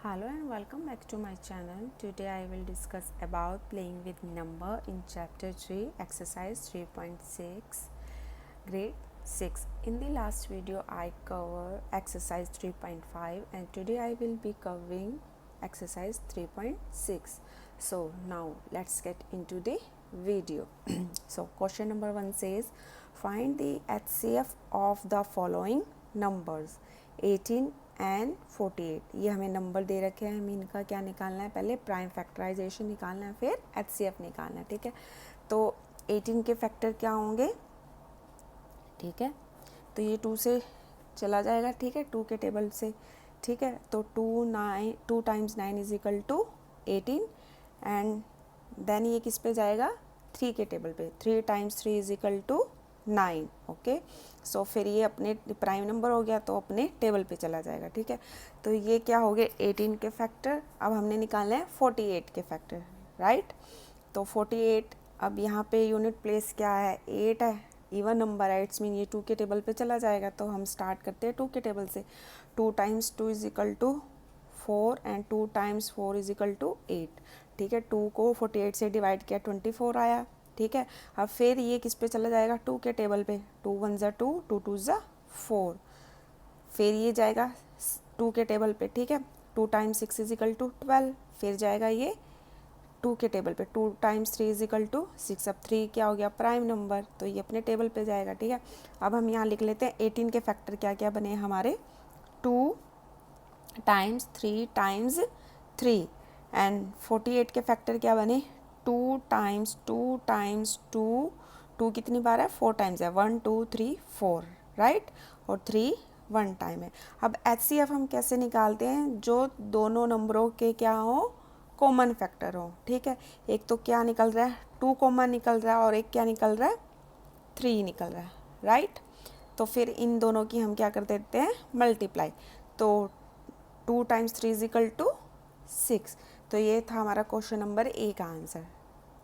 Hello and welcome back to my channel. Today I will discuss about playing with number in chapter 3 exercise 3.6 grade 6. In the last video I covered exercise 3.5 and today I will be covering exercise 3.6. So now let's get into the video. So question number 1 says find the HCF of the following numbers 18 and 48। ये हमें number दे रखे हैं, हमें इनका क्या निकालना है, पहले प्राइम फैक्टराइजेशन निकालना है, फिर एचसीएफ निकालना है। ठीक है, तो 18 के फैक्टर क्या होंगे, ठीक है, तो ये 2 से चला जाएगा, ठीक है, 2 के टेबल से, ठीक है, तो 2 times 9 is equal to 18 and then ये किस पे जाएगा, 3 के टेबल पे, 3 times 3 is equal to 9। Okay, so फिर ये अपने प्राइम नंबर हो गया तो अपने टेबल पे चला जाएगा। ठीक है, तो ये क्या हो गए 18 के फैक्टर। अब हमने निकालना है 48 के फैक्टर, राइट। तो 48, अब यहाँ पे यूनिट प्लेस क्या है, 8 है, इवन नंबर है, इट्स मीन ये 2 के टेबल पे चला जाएगा। तो हम स्टार्ट करते हैं 2 के टेबल से। 2 times 2 is equal to 4 and 2 times 4 is equal to 8। ठीक है, 2 को 48 से डिवाइड किया 24 आया। ठीक है, अब फिर ये किस पे चला जाएगा, 2 के टेबल पे, 2 1 ज़ा 2, 2 2 ज़ा 4। फिर ये जाएगा 2 के टेबल पे, ठीक है, 2 टाइम्स 6 इज इक्वल टू 12। फिर जाएगा ये 2 के टेबल पे, 2 टाइम्स 3 इज इक्वल टू 6। अब 3 क्या हो गया, प्राइम नंबर, तो ये अपने टेबल पे जाएगा। ठीक है, अब हम यहाँ लिख लेते हैं 18 के फैक्टर क्या क्या बने हमारे, 2 टाइम्स 3 टाइम्स 3 एंड 48 के फैक्टर क्या बने, 2 टाइम्स 2 टाइम्स 2, 2 कितनी बार है, 4 टाइम्स है, 1 2 3 4, राइट, और 3 1 टाइम है। अब एचसीएफ हम कैसे निकालते हैं, जो दोनों नंबरों के क्या हो, कॉमन फैक्टर हो। ठीक है, एक तो क्या निकल रहा है, 2 कॉमन निकल रहा है और एक क्या निकल रहा है, 3 निकल रहा है, राइट। तो फिर इन दोनों की हम क्या कर देते हैं, मल्टीप्लाई। तो 2 टाइम्स 3 इज इक्वल टू 6। तो ये था हमारा क्वेश्चन नंबर ए का आंसर।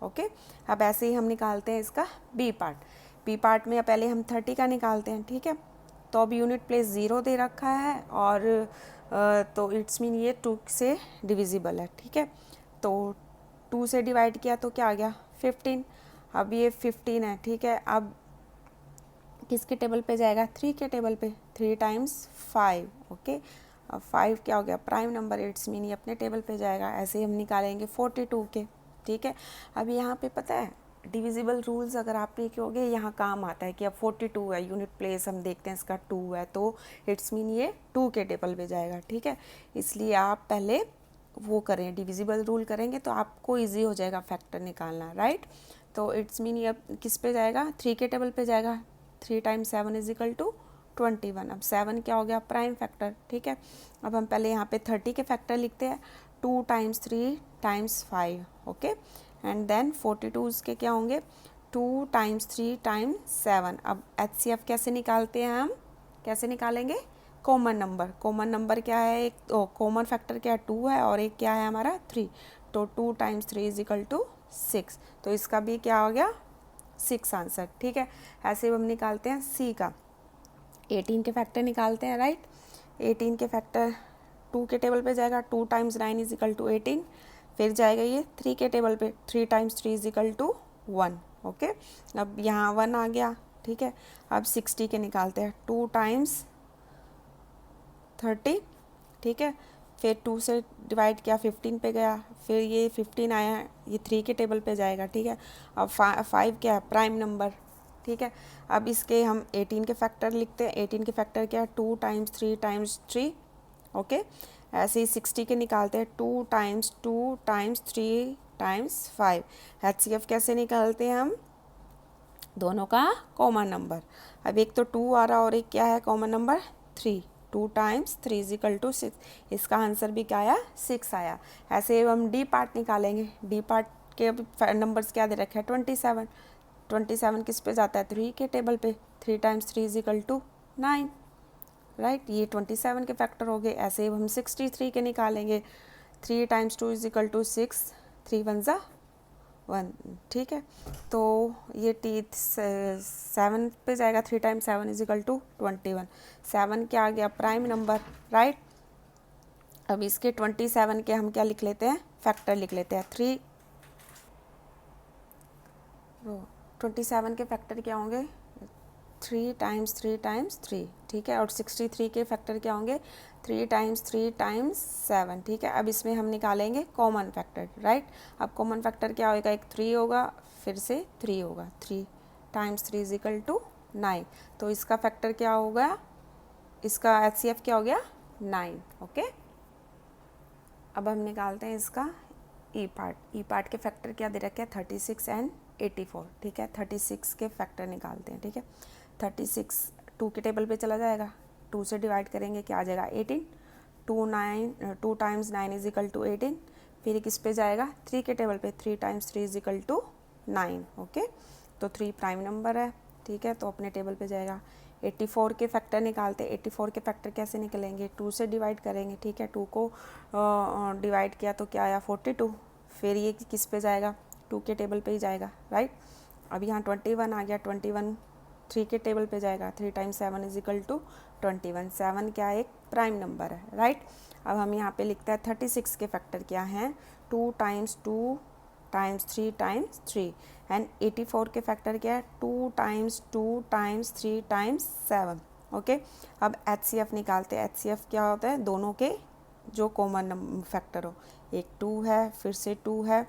ओके, अब ऐसे ही हम निकालते हैं इसका बी पार्ट। बी पार्ट में पहले हम 30 का निकालते हैं। ठीक है, तो अब यूनिट प्लेस 0 दे रखा है और तो इट्स मीन ये 2 से डिविजिबल है। ठीक है, तो 2 से डिवाइड किया तो क्या आ गया, 15। अब ये 15 है, ठीक है, अब किसके टेबल पे जाएगा, 3 के टेबल पे, 3 टाइम्स 5। ओके, अब 5 क्या हो गया, प्राइम नंबर, इट्स मीन ये अपने टेबल पे जाएगा। ऐसे ही हम निकालेंगे 42 के। ठीक है, अब यहाँ पे पता है डिविजिबल रूल्स अगर आप लिखोगे यहाँ काम आता है कि अब 42 है, यूनिट प्लेस हम देखते हैं इसका 2 है, तो इट्स मीन ये 2 के टेबल पे जाएगा। ठीक है, इसलिए आप पहले वो करें, डिविजिबल रूल करेंगे तो आपको ईजी हो जाएगा फैक्टर निकालना, राइट। तो इट्स मीन ये अब किस पे जाएगा, 3 के टेबल पे जाएगा, 3 टाइम्स 7 इज इक्वल टू 21। अब 7 क्या हो गया, प्राइम फैक्टर। ठीक है, अब हम पहले यहाँ पे 30 के फैक्टर लिखते हैं, 2 times 3 times 5। Okay, and then 42 के क्या होंगे, 2 टाइम्स 3 टाइम्स 7। अब एचसीएफ कैसे निकालते हैं हम, कैसे निकालेंगे, कॉमन नंबर। कॉमन नंबर क्या है, एक कॉमन फैक्टर क्या है, 2 है और एक क्या है हमारा 3। तो 2 टाइम्स 3 इज इक्वल टू 6। तो इसका भी क्या हो गया, 6 आंसर। ठीक है, ऐसे हम निकालते हैं सी का, 18 के फैक्टर निकालते हैं, राइट। 18 के फैक्टर 2 के टेबल पे जाएगा, 2 टाइम्स 9 इज इक्वल टू 18। फिर जाएगा ये 3 के टेबल पे, 3 times 3 is equal to 1। Okay, अब यहाँ 1 आ गया। ठीक है, अब 60 के निकालते हैं, 2 टाइम्स 30। ठीक है, फिर 2 से डिवाइड किया 15 पे गया, फिर ये 15 आया, ये 3 के टेबल पे जाएगा। ठीक है, अब 5 क्या है, प्राइम नंबर। ठीक है, अब इसके हम 18 के फैक्टर लिखते हैं। 18 के फैक्टर क्या है, 2 टाइम्स 3 टाइम्स 3। ओके, ऐसे ही 60 के निकालते हैं, 2 टाइम्स 2 टाइम्स 3 टाइम्स 5। एचसीएफ कैसे निकालते हैं हम, दोनों का कॉमन नंबर। अब एक तो 2 आ रहा और एक क्या है common number, 3। 2 times 3 is equal to 6। इसका आंसर भी क्या आया, 6 आया। ऐसे हम डी पार्ट निकालेंगे। डी पार्ट के नंबर्स क्या दे रखे हैं, 27। 27 किस पे जाता है, 3 के टेबल पे, 3 times 3 is equal to 9, right. ये 27 के फैक्टर हो गए। ऐसे हम 63 के निकालेंगे, 3 टाइम्स 2 इज इक्वल टू 6, 3 1 ज़ा 1। ठीक है, तो ये 7 पे जाएगा, 3 टाइम्स 7 इज इक्वल टू 21। 7 क्या आ गया, प्राइम नंबर, राइट। अब इसके 27 के हम क्या लिख लेते हैं, फैक्टर लिख लेते हैं 3। 27 के फैक्टर क्या होंगे, 3 टाइम्स 3 टाइम्स 3, ठीक है। और 63 के फैक्टर क्या होंगे, 3 टाइम्स 3 टाइम्स 7, ठीक है। अब इसमें हम निकालेंगे कॉमन फैक्टर, राइट। अब कॉमन फैक्टर क्या होगा, एक 3 होगा, फिर से 3 होगा, 3 टाइम्स 3 इज इक्वल टू 9। तो इसका फैक्टर क्या होगा, इसका HCF क्या हो गया, 9, ओके। अब हम निकालते हैं इसका ई पार्ट के फैक्टर क्या दे रखे हैं, 36 एंड 84, ठीक है। 36 के फैक्टर निकालते हैं, ठीक है। 36 2 के टेबल पे चला जाएगा, 2 से डिवाइड करेंगे क्या आ जाएगा 18, 2 टाइम्स 9 इज इक्वल टू 18। फिर किस पे जाएगा, 3 के टेबल पे, 3 times 3 is equal to 9, okay. तो 3 प्राइम नंबर है, ठीक है, तो अपने टेबल पे जाएगा। 84 के फैक्टर निकालते हैं। 84 के फैक्टर कैसे निकलेंगे, 2 से डिवाइड करेंगे, ठीक है। 2 को डिवाइड किया तो क्या आया 42। फिर ये किस पे जाएगा, 2 के टेबल पे ही जाएगा, राइट। अब यहाँ 21 आ गया, 21 3 के टेबल पे जाएगा, 3 टाइम्स 7 इज इक्वल टू 21। 7 क्या एक प्राइम नंबर है, राइट। अब हम यहाँ पे लिखते हैं 36 के फैक्टर क्या हैं, 2 टाइम्स 2 टाइम्स 3 टाइम्स 3। एंड 84 के फैक्टर क्या है, 2 टाइम्स 2 टाइम्स 3 टाइम्स 7, ओके। अब HCF निकालते हैं। HCF क्या होता है, दोनों के जो कॉमन फैक्टर हो, एक 2 है, फिर से 2 है,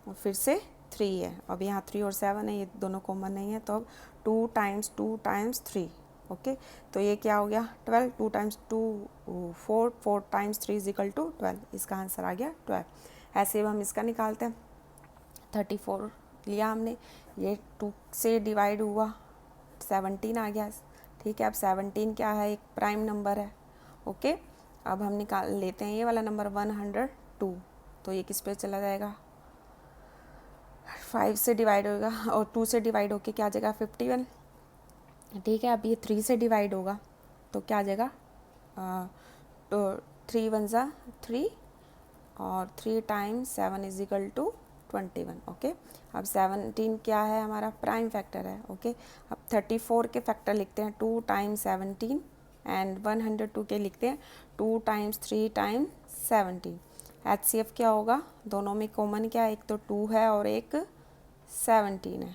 और फिर से 3 है। अब यहाँ 3 और 7 है, ये दोनों कॉमन नहीं है, तो अब 2 टाइम्स 2 टाइम्स 3, ओके। तो ये क्या हो गया 12, 2 times 2 4, 4 times 3 is equal to 12। इसका आंसर आ गया 12। ऐसे अब हम इसका निकालते हैं। 34 लिया हमने, ये 2 से डिवाइड हुआ, 17 आ गया, ठीक है। अब 17 क्या है, एक प्राइम नंबर है, ओके। अब हम निकाल लेते हैं ये वाला नंबर 102, तो ये किस पे चला जाएगा, 5 से डिवाइड होगा और 2 से डिवाइड होके क्या आ जाएगा 51, ठीक है। अब ये 3 से डिवाइड होगा तो क्या आ जाएगा, तो 3 1 ज़ा 3, और 3 times 7 is equal to 21, okay. अब 17 क्या है, हमारा प्राइम फैक्टर है, ओके। अब 34 के फैक्टर लिखते हैं, 2 टाइम्स 17, एंड 102 के लिखते हैं 2 टाइम्स 3 टाइम्स 17। HCF क्या होगा, दोनों में कॉमन क्या है, एक तो 2 है और एक 17 है,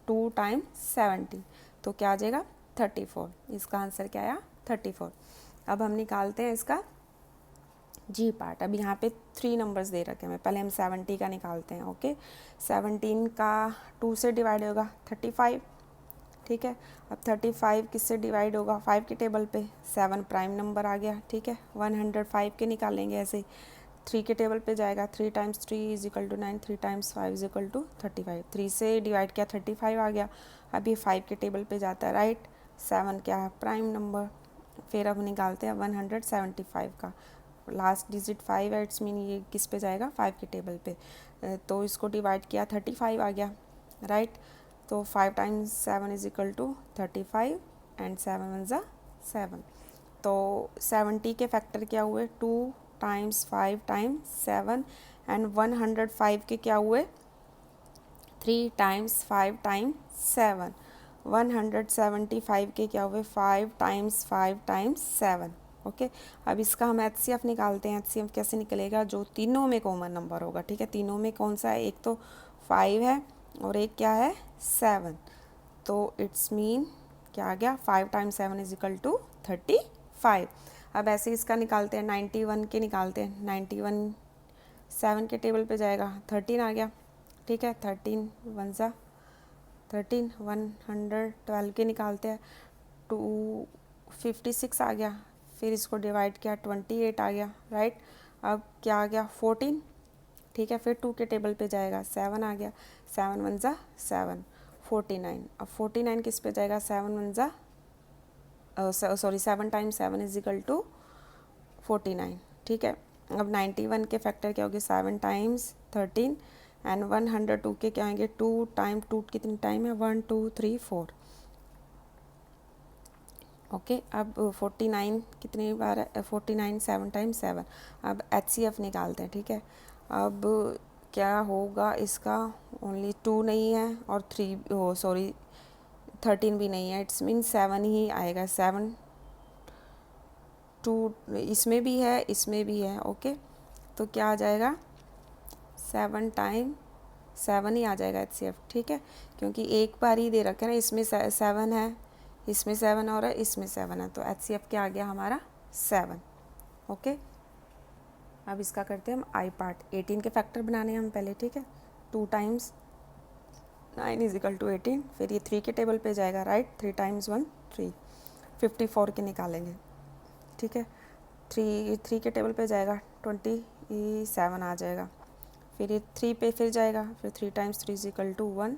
2 टाइम्स 17, तो क्या आ जाएगा 34। इसका आंसर क्या आया 34। अब हम निकालते हैं इसका जी पार्ट। अब यहाँ पे 3 नंबर्स दे रखे हैं, पहले हम 70 का निकालते हैं, ओके। 17 का 2 से डिवाइड होगा 35, ठीक है। अब 35 किससे डिवाइड होगा, 5 के टेबल पे, 7 प्राइम नंबर आ गया, ठीक है। 105 के निकालेंगे ऐसे ही, 3 के टेबल पे जाएगा, 3 times 3 is equal to 9, 3 times 5 is equal to 35। 3 से डिवाइड किया 35 आ गया। अब ये 5 के टेबल पे जाता है, राइट। 7 क्या है प्राइम नंबर। फिर अब निकालते हैं 175 का, लास्ट डिजिट 5 है, इट्स मीन ये किस पे जाएगा 5 के टेबल पे, तो इसको डिवाइड किया 35 आ गया, राइट। तो 5 times 7 is equal to 35, and 7 1 ज़ा 7। तो 70 के फैक्टर क्या हुए, 2 टाइम्स 5 टाइम्स 7, एंड 105 के क्या हुए, 3 टाइम्स 5 टाइम्स 7। 175 के क्या हुए, 5 टाइम्स 5 टाइम्स 7, ओके। अब इसका हम HCF निकालते हैं। HCF कैसे निकलेगा, जो तीनों में कॉमन नंबर होगा, ठीक है। तीनों में कौन सा है, एक तो 5 है और एक क्या है 7, तो इट्स मीन क्या आ गया 5 टाइम्स 7 इज इक्वल टू 35। अब ऐसे इसका निकालते हैं, 91 के निकालते हैं। 91 7 के टेबल पे जाएगा, 13 आ गया, ठीक है। 13 1 ज़ा 13, 112 के निकालते हैं, 256 आ गया। फिर इसको डिवाइड किया 28 आ गया, राइट। अब क्या आ गया 14, ठीक है। फिर 2 के टेबल पे जाएगा, 7 आ गया, 7 1 ज़ा 7, 49। अब 49 किस पे जाएगा, 7 1 ज़ा 7 टाइम्स 7 इज इक्वल टू 49, ठीक है। अब 91 के फैक्टर क्या होंगे, 7 टाइम्स 13, एंड 102 के क्या आएंगे, 2 टाइम 2 कितनी टाइम है, 1 2 3 4, ओके। अब 49 कितनी बार है, 49 7 टाइम्स 7। अब HCF निकालते हैं, ठीक है। अब क्या होगा इसका, ओनली 2 नहीं है और 3 सॉरी 13 भी नहीं है, इट्स मीन 7 ही आएगा। 7 2 इसमें भी है, इसमें भी है, ओके। तो क्या आ जाएगा 7 टाइम 7 ही आ जाएगा HCF, ठीक है, क्योंकि एक बार ही दे रखे ना, इसमें 7 है, इसमें 7 और है, इसमें 7 है, तो HCF क्या आ गया हमारा 7, ओके। अब इसका करते हैं हम आई पार्ट। 18 के फैक्टर बनाने हैं हम पहले, ठीक है। 2 टाइम्स 9 इज इक्वल टू 18, फिर ये 3 के टेबल पे जाएगा, राइट। 3 टाइम्स 1 3, 54 के निकालेंगे, ठीक है। 3 के टेबल पे जाएगा, 27 आ जाएगा, फिर ये 3 पे फिर जाएगा, फिर 3 टाइम्स 3 इज इक्वल टू 1,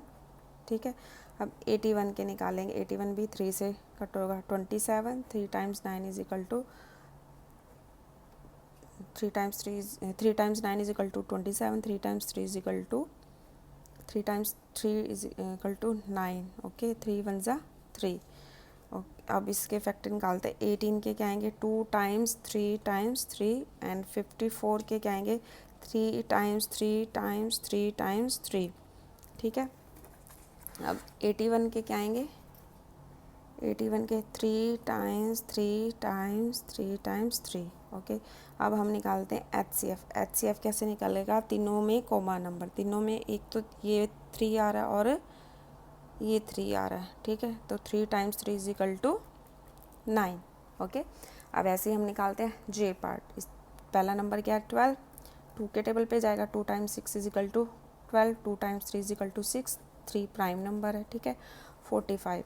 ठीक है। अब 81 के निकालेंगे, 81 भी 3 से कट होगा, 27, 3 times 9 is equal to 3 times 9 is equal to 27, 3 times 3 is equal to 3 times 3 is equal to 9, okay. 3 1 ज़ा 3, ओके। अब इसके फैक्टर निकालते हैं। 18 के क्या आएंगे 2 टाइम्स 3 टाइम्स 3 एंड 54 के क्या आएंगे 3 टाइम्स 3 टाइम्स 3 टाइम्स 3, ठीक है। अब 81 के क्या आएंगे 81 के 3 टाइम्स 3 टाइम्स 3 टाइम्स 3, ओके। अब हम निकालते हैं HCF कैसे निकालेगा, तीनों में कॉमन नंबर, तीनों में एक तो ये 3 आ रहा है और ये 3 आ रहा है, ठीक है। तो 3 times 3 is equal to 9, okay. अब ऐसे ही हम निकालते हैं J पार्ट। इस पहला नंबर क्या है 12, 2 के टेबल पे जाएगा, 2 times 6 is equal to 12, 2 times 3 is equal to 6, 3 prime number है, ठीक है। 45,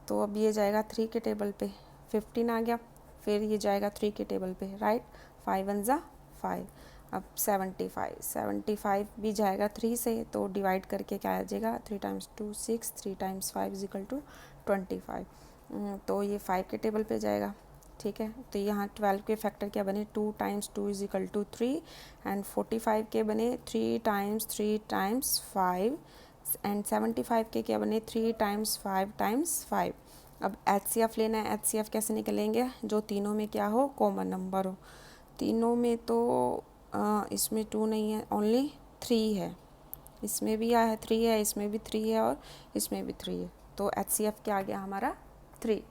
तो अब ये जाएगा 3 के टेबल पे, 15 आ गया, फिर ये जाएगा 3 के टेबल पे, राइट। 5 1 ज़ा 5, अब 75 भी जाएगा 3 से, तो डिवाइड करके क्या आ जाएगा 3 times 2 6, 3 times 5 is equal to 25, तो ये 5 के टेबल पे जाएगा, ठीक है। तो यहाँ 12 के फैक्टर क्या बने 2 times 2 is equal to 3 and 45 के बने 3 टाइम्स 3 टाइम्स 5 एंड 75 के क्या बने 3 टाइम्स 5 टाइम्स 5। अब HCF लेना है, HCF कैसे निकलेंगे, जो तीनों में क्या हो कॉमन नंबर हो। तीनों में तो इसमें 2 नहीं है, ओनली 3 है, इसमें भी है 3 है, इसमें भी 3 है और इसमें भी 3 है, तो HCF क्या आ गया हमारा 3।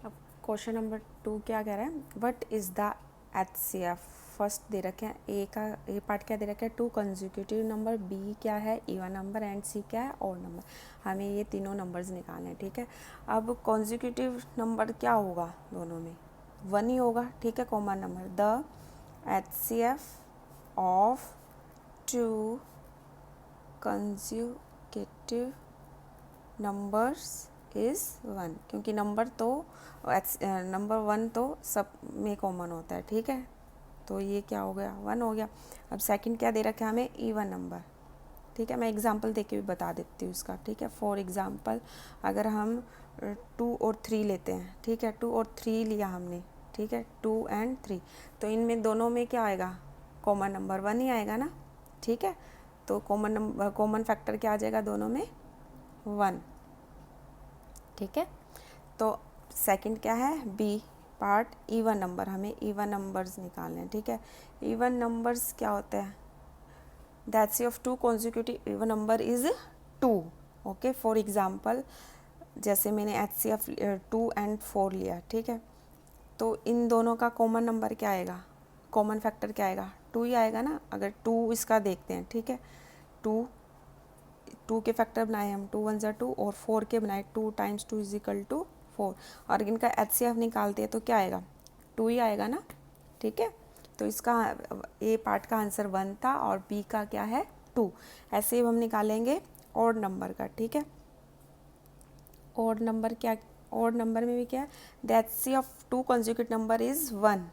अब क्वेश्चन नंबर 2 क्या कह रहा है, what is the HCF। First दे रखे हैं ए पार्ट क्या दे रखा है 2 कंसेक्यूटिव नंबर, बी क्या है इवन नंबर एंड सी क्या है ऑड नंबर। हमें ये तीनों नंबर्स निकालने हैं, ठीक है। अब कंसेक्यूटिव नंबर क्या होगा, दोनों में 1 ही होगा, ठीक है, common number. The HCF of 2 consecutive numbers is 1, क्योंकि नंबर 1 तो सब में कॉमन होता है, ठीक है। तो ये क्या हो गया 1 हो गया। अब सेकंड क्या दे रखा है हमें इवन नंबर, ठीक है। मैं एग्जांपल देके भी बता देती हूँ इसका, ठीक है। फॉर एग्जांपल अगर हम 2 और 3 लेते हैं, ठीक है, 2 और 3 लिया हमने, ठीक है, 2 एंड 3, तो इनमें दोनों में क्या आएगा कॉमन नंबर 1 ही आएगा ना, ठीक है। तो कॉमन फैक्टर क्या आ जाएगा दोनों में 1, ठीक है। तो सेकंड क्या है बी पार्ट इवन नंबर, हमें इवन नंबर्स निकालने हैं, ठीक है। इवन नंबर्स क्या होते हैं, the HCF of 2 consecutive even number is 2, okay. For example जैसे मैंने HCF 2 एंड 4 लिया, ठीक है, तो इन दोनों का कॉमन नंबर क्या आएगा, कॉमन फैक्टर क्या आएगा 2 ही आएगा ना। अगर 2 इसका देखते हैं, ठीक है, 2 के फैक्टर बनाए हम, 2 1 ज़ा 2 और 4 के बनाए 2 टाइम्स 2 इज इक्वल टू 4, और इनका HCF निकालते हैं तो क्या आएगा 2 ही आएगा ना, ठीक है। तो इसका ए पार्ट का आंसर 1 था और बी का क्या है 2। ऐसे ही हम निकालेंगे ऑड नंबर का, ठीक है। ऑड नंबर क्या, ऑड नंबर में भी क्या है the HCF of 2 consecutive number is 1,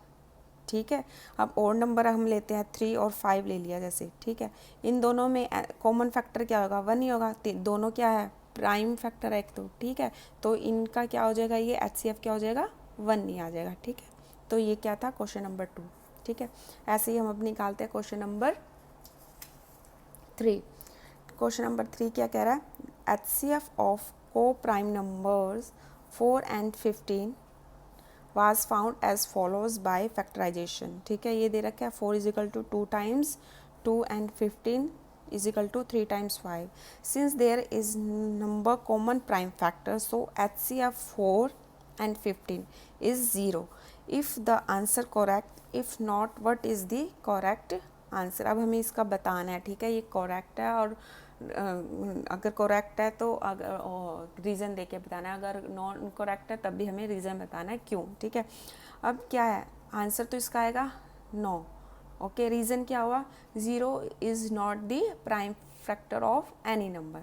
ठीक है। अब ऑड नंबर हम लेते हैं 3 और 5 ले लिया जैसे, ठीक है। इन दोनों में कॉमन फैक्टर क्या होगा 1 ही होगा, दोनों क्या है प्राइम फैक्टर है एक तो, ठीक है। तो इनका क्या हो जाएगा ये HCF क्या हो जाएगा 1 नहीं आ जाएगा, ठीक है। तो ये क्या था क्वेश्चन नंबर 2, ठीक है। ऐसे ही हम अब निकालते हैं क्वेश्चन नंबर 3। क्वेश्चन नंबर 3 क्या कह रहा है HCF ऑफ को prime numbers 4 and 15 was found as follows by factorization, ठीक है। ये दे रखा है 4 is equal to 2 times 2 and 15 is equal to 3 times 5। Since there is number common prime factor so HCF 4 and 15 is 0। If the answer correct, if not what is the correct answer. अब हमें इसका बताना है, ठीक है, ये correct है और अगर करेक्ट है तो अगर रीज़न दे के बताना है, अगर नॉन करेक्ट है तब भी हमें रीज़न बताना है क्यों, ठीक है। अब क्या है आंसर, तो इसका आएगा नो। ओके, रीज़न क्या हुआ, 0 is not the prime factor of any number.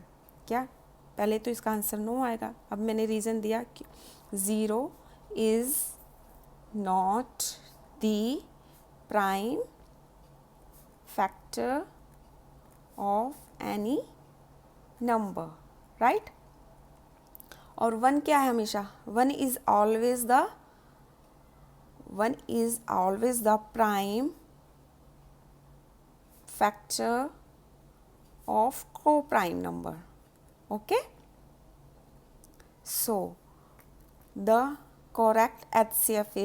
क्या, पहले तो इसका आंसर नो आएगा। अब मैंने रीज़न दिया कि 0 is not the prime factor of any number, right. और 1 क्या है हमेशा, 1 is always the prime factor of co-prime number. Okay, so the correct HCF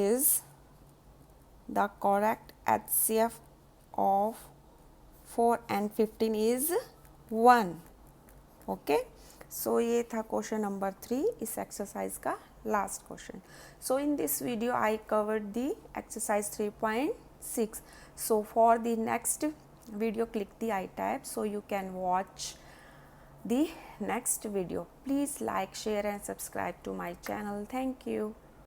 of 4 and 15 is 1. Okay, so ये था question number 3 इस exercise का last question. So in this video I covered the exercise 3.6. So for the next video click the I tab so you can watch the next video. Please like, share and subscribe to my channel. Thank you.